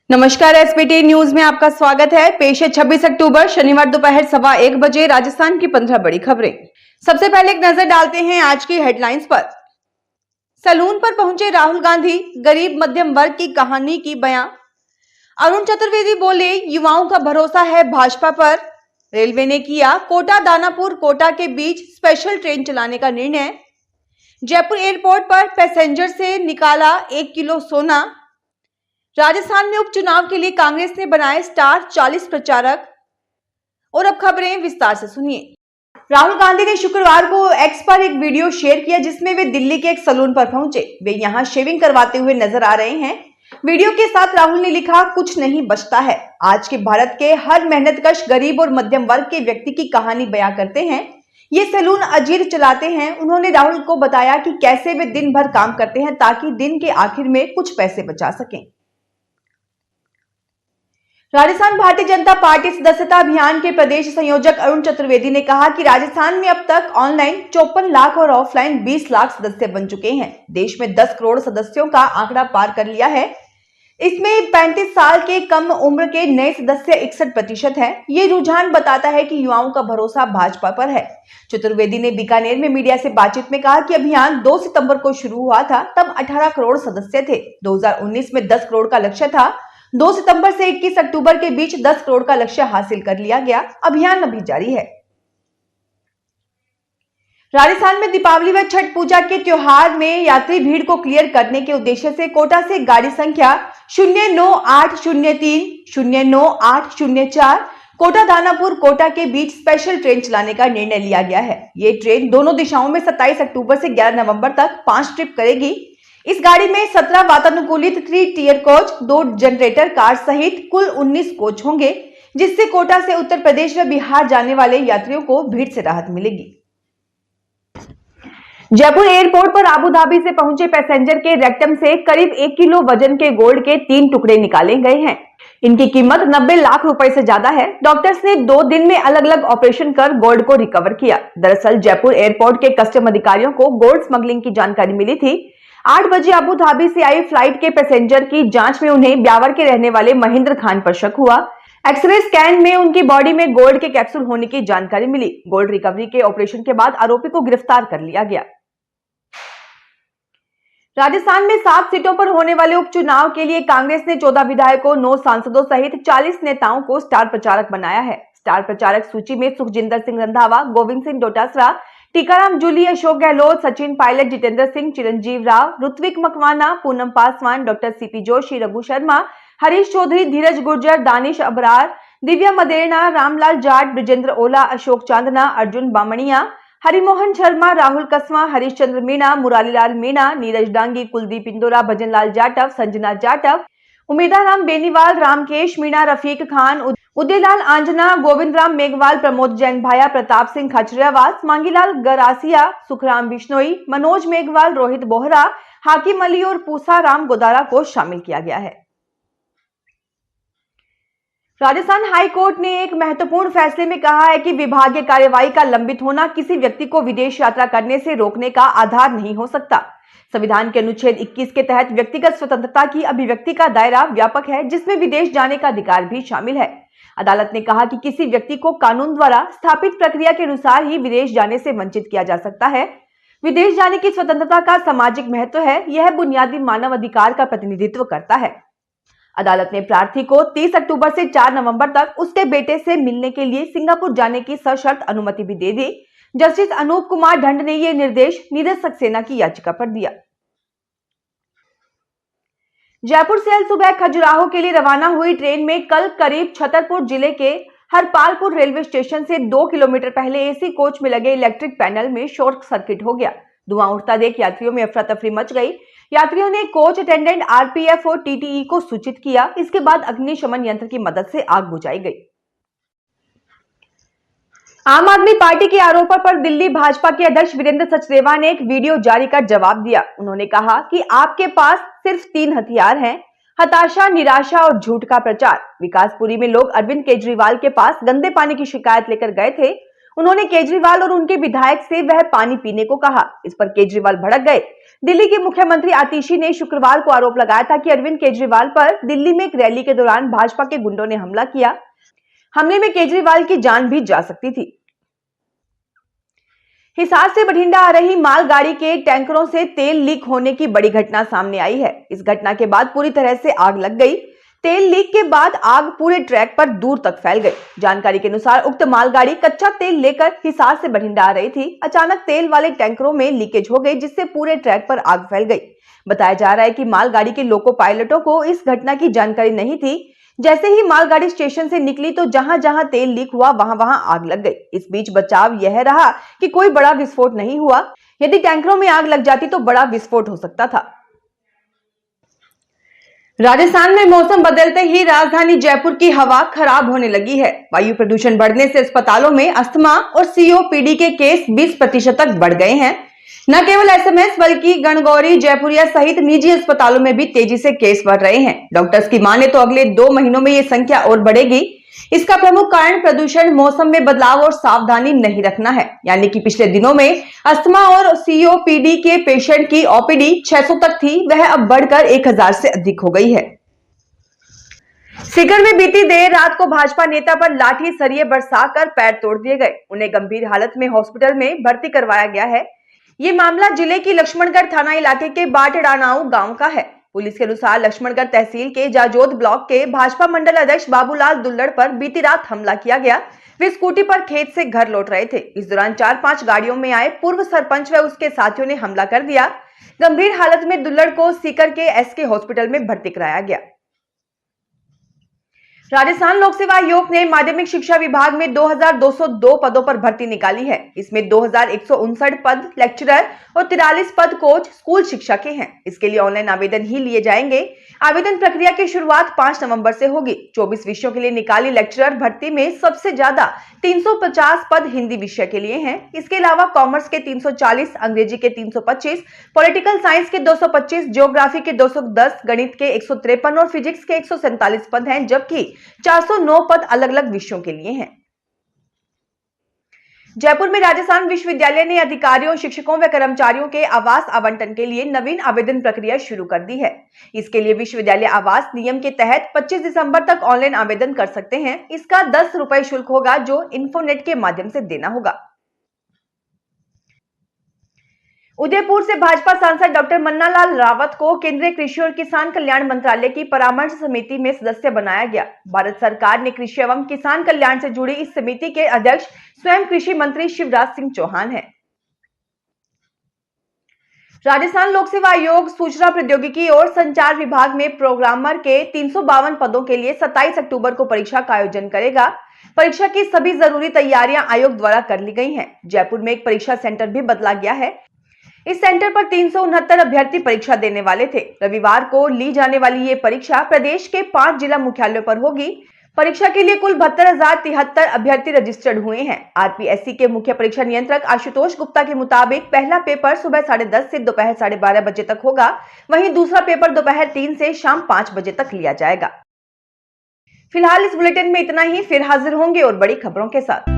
नमस्कार, SBT news में आपका स्वागत है। पेश है 26 अक्टूबर शनिवार दोपहर 1:15 बजे राजस्थान की 15 बड़ी खबरें। सबसे पहले एक नजर डालते हैं आज की हेडलाइंस पर। सैलून पर पहुंचे राहुल गांधी, गरीब मध्यम वर्ग की कहानी की बयां। अरुण चतुर्वेदी बोले, युवाओं का भरोसा है भाजपा पर। रेलवे ने किया कोटा दानापुर कोटा के बीच स्पेशल ट्रेन चलाने का निर्णय। जयपुर एयरपोर्ट पर पैसेंजर से निकाला 1 किलो सोना। राजस्थान में उपचुनाव के लिए कांग्रेस ने बनाए स्टार 40 प्रचारक। और अब खबरें विस्तार से सुनिए। राहुल गांधी ने शुक्रवार को एक्स पर एक वीडियो शेयर किया जिसमें वे दिल्ली के एक सैलून पर पहुंचे। वे यहां शेविंग करवाते हुए नजर आ रहे हैं। वीडियो के साथ राहुल ने लिखा, कुछ नहीं बचता है। आज के भारत के हर मेहनतकश गरीब और मध्यम वर्ग के व्यक्ति की कहानी बयां करते हैं। ये सैलून अजीत चलाते हैं। उन्होंने राहुल को बताया कि कैसे वे दिन भर काम करते हैं ताकि दिन के आखिर में कुछ पैसे बचा सकें। राजस्थान भारतीय जनता पार्टी सदस्यता अभियान के प्रदेश संयोजक अरुण चतुर्वेदी ने कहा कि राजस्थान में अब तक ऑनलाइन 54 लाख और ऑफलाइन 20 लाख सदस्य बन चुके हैं। देश में 10 करोड़ सदस्यों का आंकड़ा पार कर लिया है। इसमें 35 साल के कम उम्र के नए सदस्य 61% हैं। ये रुझान बताता है कि युवाओं का भरोसा भाजपा पर है। चतुर्वेदी ने बीकानेर में मीडिया से बातचीत में कहा कि अभियान 2 सितंबर को शुरू हुआ था, तब 18 करोड़ सदस्य थे। 2019 में 10 करोड़ का लक्ष्य था। 2 सितंबर से 21 अक्टूबर के बीच 10 करोड़ का लक्ष्य हासिल कर लिया गया। अभियान अभी जारी है। राजस्थान में दीपावली व छठ पूजा के त्योहार में यात्री भीड़ को क्लियर करने के उद्देश्य से कोटा से गाड़ी संख्या 09803 09804 कोटा दानापुर कोटा के बीच स्पेशल ट्रेन चलाने का निर्णय लिया गया है। ये ट्रेन दोनों दिशाओं में 27 अक्टूबर से 11 नवंबर तक 5 ट्रिप करेगी। इस गाड़ी में 17 वातानुकूलित 3 टियर कोच, 2 जनरेटर कार सहित कुल 19 कोच होंगे, जिससे कोटा से उत्तर प्रदेश व बिहार जाने वाले यात्रियों को भीड़ से राहत मिलेगी। जयपुर एयरपोर्ट पर आबू धाबी से पहुंचे पैसेंजर के रेक्टम से करीब 1 किलो वजन के गोल्ड के 3 टुकड़े निकाले गए हैं। इनकी कीमत 90 लाख रुपए से ज्यादा है। डॉक्टर्स ने 2 दिन में अलग अलग ऑपरेशन कर गोल्ड को रिकवर किया। दरअसल जयपुर एयरपोर्ट के कस्टम अधिकारियों को गोल्ड स्मगलिंग की जानकारी मिली थी। 8 बजे अबू धाबी से आई फ्लाइट के पैसेंजर की जांच में उन्हें ब्यावर के रहने वाले महेंद्र खान पर शक हुआ। एक्सरे स्कैन में उनकी बॉडी में गोल्ड के कैप्सूल होने की जानकारी मिली। गोल्ड रिकवरी के ऑपरेशन के बाद आरोपी को गिरफ्तार कर लिया गया। राजस्थान में 7 सीटों पर होने वाले उपचुनाव के लिए कांग्रेस ने 14 विधायकों, 9 सांसदों सहित 40 नेताओं को स्टार प्रचारक बनाया है। स्टार प्रचारक सूची में सुखजिंदर सिंह रंधावा, गोविंद सिंह डोटासरा, टीकाराम जूली, अशोक गहलोत, सचिन पायलट, जितेंद्र सिंह, चिरंजीव राव, ऋत्विक मकवाना, पूनम पासवान, डॉक्टर सीपी जोशी, रघु शर्मा, हरीश चौधरी, धीरज गुर्जर, दानिश अबरार, दिव्या मदेरणा, रामलाल जाट, ब्रिजेंद्र ओला, अशोक चांदना, अर्जुन बामणिया, हरिमोहन शर्मा, राहुल कसवा, हरीश चंद्र मीणा, मुरारीलाल मीणा, नीरज डांगी, कुलदीप इंदोरा, भजनलाल जाटव, संजना जाटव, उमेदाराम बेनीवाल, रामकेश मीणा, रफीक खान, उदयलाल आंजना, गोविंद राम मेघवाल, प्रमोद जैन भाया, प्रताप सिंह खचरियावास, मांगीलाल गरासिया, सुखराम बिश्नोई, मनोज मेघवाल, रोहित बोहरा, हाकिम अली और पूसा राम गोदारा को शामिल किया गया है। राजस्थान हाई कोर्ट ने एक महत्वपूर्ण फैसले में कहा है कि विभागीय कार्यवाही का लंबित होना किसी व्यक्ति को विदेश यात्रा करने से रोकने का आधार नहीं हो सकता। संविधान के अनुच्छेद 21 के तहत व्यक्तिगत स्वतंत्रता की अभिव्यक्ति का दायरा व्यापक है, जिसमें विदेश जाने का अधिकार भी शामिल है। अदालत ने कहा कि किसी व्यक्ति को कानून द्वारा स्थापित प्रक्रिया के अनुसार ही विदेश जाने से वंचित किया जा सकता है। विदेश जाने की स्वतंत्रता का सामाजिक महत्व है। यह बुनियादी मानव अधिकार का प्रतिनिधित्व करता है। अदालत ने प्रार्थी को 30 अक्टूबर से 4 नवंबर तक उसके बेटे से मिलने के लिए सिंगापुर जाने की सशर्त अनुमति भी दे दी। जस्टिस अनूप कुमार ढंड ने यह निर्देश नीरज सक्सेना की याचिका पर दिया। जयपुर से सुबह खजुराहो के लिए रवाना हुई ट्रेन में कल करीब छतरपुर जिले के हरपालपुर रेलवे स्टेशन से 2 किलोमीटर पहले एसी कोच में लगे इलेक्ट्रिक पैनल में शॉर्ट सर्किट हो गया। धुआं उठता देख यात्रियों में अफरा तफरी मच गई। यात्रियों ने कोच अटेंडेंट, आरपीएफ और टीटीई को सूचित किया। इसके बाद अग्निशमन यंत्र की मदद से आग बुझाई गई। आम आदमी पार्टी के आरोपों पर दिल्ली भाजपा के अध्यक्ष वीरेंद्र सचदेवा ने एक वीडियो जारी कर जवाब दिया। उन्होंने कहा कि आपके पास सिर्फ 3 हथियार हैं: हताशा, निराशा और झूठ का प्रचार। विकासपुरी में लोग अरविंद केजरीवाल के पास गंदे पानी की शिकायत लेकर गए थे। उन्होंने केजरीवाल और उनके विधायक से वह पानी पीने को कहा। इस पर केजरीवाल भड़क गए। दिल्ली के मुख्यमंत्री आतिशी ने शुक्रवार को आरोप लगाया था कि अरविंद केजरीवाल पर दिल्ली में एक रैली के दौरान भाजपा के गुंडों ने हमला किया। हमले में केजरीवाल की जान भी जा सकती थी। हिसार से बठिंडा आ रही मालगाड़ी के टैंकरों से तेल लीक होने की बड़ी घटना सामने आई है। इस घटना के बाद पूरी तरह से आग लग गई। तेल लीक के बाद आग पूरे ट्रैक पर दूर तक फैल गई। जानकारी के अनुसार उक्त मालगाड़ी कच्चा तेल लेकर हिसार से बठिंडा आ रही थी। अचानक तेल वाले टैंकरों में लीकेज हो गई, जिससे पूरे ट्रैक पर आग फैल गई। बताया जा रहा है कि मालगाड़ी के लोको पायलटों को इस घटना की जानकारी नहीं थी। जैसे ही मालगाड़ी स्टेशन से निकली तो जहां जहां तेल लीक हुआ वहां वहां आग लग गई। इस बीच बचाव यह रहा कि कोई बड़ा विस्फोट नहीं हुआ। यदि टैंकरों में आग लग जाती तो बड़ा विस्फोट हो सकता था। राजस्थान में मौसम बदलते ही राजधानी जयपुर की हवा खराब होने लगी है। वायु प्रदूषण बढ़ने से अस्पतालों में अस्थमा और सीओपीडी के केस 20% तक बढ़ गए हैं। न केवल एसएमएस बल्कि गणगौरी, जयपुरिया सहित निजी अस्पतालों में भी तेजी से केस बढ़ रहे हैं। डॉक्टर्स की माने तो अगले 2 महीनों में ये संख्या और बढ़ेगी। इसका प्रमुख कारण प्रदूषण, मौसम में बदलाव और सावधानी नहीं रखना है। यानी कि पिछले दिनों में अस्थमा और सीओपीडी के पेशेंट की ओपीडी 600 तक थी, वह अब बढ़कर 1000 से अधिक हो गई है। सीकर में बीती देर रात को भाजपा नेता पर लाठी सरिये बरसाकर पैर तोड़ दिए गए। उन्हें गंभीर हालत में हॉस्पिटल में भर्ती करवाया गया है। ये मामला जिले की लक्ष्मणगढ़ थाना इलाके के बाटडानाऊ गांव का है। पुलिस के अनुसार लक्ष्मणगढ़ तहसील के जाजोद ब्लॉक के भाजपा मंडल अध्यक्ष बाबूलाल दुल्लड़ पर बीती रात हमला किया गया। वे स्कूटी पर खेत से घर लौट रहे थे। इस दौरान 4-5 गाड़ियों में आए पूर्व सरपंच व उसके साथियों ने हमला कर दिया। गंभीर हालत में दुल्लड़ को सीकर के एसके हॉस्पिटल में भर्ती कराया गया। राजस्थान लोक सेवा आयोग ने माध्यमिक शिक्षा विभाग में 2202 पदों पर भर्ती निकाली है। इसमें 2159 पद लेक्चरर और 43 पद कोच स्कूल शिक्षा के हैं। इसके लिए ऑनलाइन आवेदन ही लिए जाएंगे। आवेदन प्रक्रिया की शुरुआत 5 नवंबर से होगी। 24 विषयों के लिए निकाली लेक्चरर भर्ती में सबसे ज्यादा 350 पद हिंदी विषय के लिए हैं। इसके अलावा कॉमर्स के 340, अंग्रेजी के 325, पॉलिटिकल साइंस के 225, ज्योग्राफी के 210, गणित के 153 और फिजिक्स के 147 पद हैं, जबकि 409 पद अलग अलग विषयों के लिए हैं। जयपुर में राजस्थान विश्वविद्यालय ने अधिकारियों, शिक्षकों व कर्मचारियों के आवास आवंटन के लिए नवीन आवेदन प्रक्रिया शुरू कर दी है। इसके लिए विश्वविद्यालय आवास नियम के तहत 25 दिसंबर तक ऑनलाइन आवेदन कर सकते हैं। इसका 10 रुपए शुल्क होगा, जो इन्फोनेट के माध्यम से देना होगा। उदयपुर से भाजपा सांसद डॉक्टर मन्नालाल रावत को केंद्रीय कृषि और किसान कल्याण मंत्रालय की परामर्श समिति में सदस्य बनाया गया। भारत सरकार ने कृषि एवं किसान कल्याण से जुड़ी इस समिति के अध्यक्ष स्वयं कृषि मंत्री शिवराज सिंह चौहान हैं। राजस्थान लोक सेवा आयोग सूचना प्रौद्योगिकी और संचार विभाग में प्रोग्रामर के 352 पदों के लिए 27 अक्टूबर को परीक्षा का आयोजन करेगा। परीक्षा की सभी जरूरी तैयारियां आयोग द्वारा कर ली गई हैं। जयपुर में एक परीक्षा सेंटर भी बदला गया है। इस सेंटर पर 369 अभ्यर्थी परीक्षा देने वाले थे। रविवार को ली जाने वाली ये परीक्षा प्रदेश के 5 जिला मुख्यालयों पर होगी। परीक्षा के लिए कुल 72,073 अभ्यर्थी रजिस्टर्ड हुए हैं। आरपीएससी के मुख्य परीक्षा नियंत्रक आशुतोष गुप्ता के मुताबिक पहला पेपर सुबह 10:30 से दोपहर 12:30 बजे तक होगा। वहीं दूसरा पेपर दोपहर 3 से शाम 5 बजे तक लिया जाएगा। फिलहाल इस बुलेटिन में इतना ही। फिर हाजिर होंगे और बड़ी खबरों के साथ।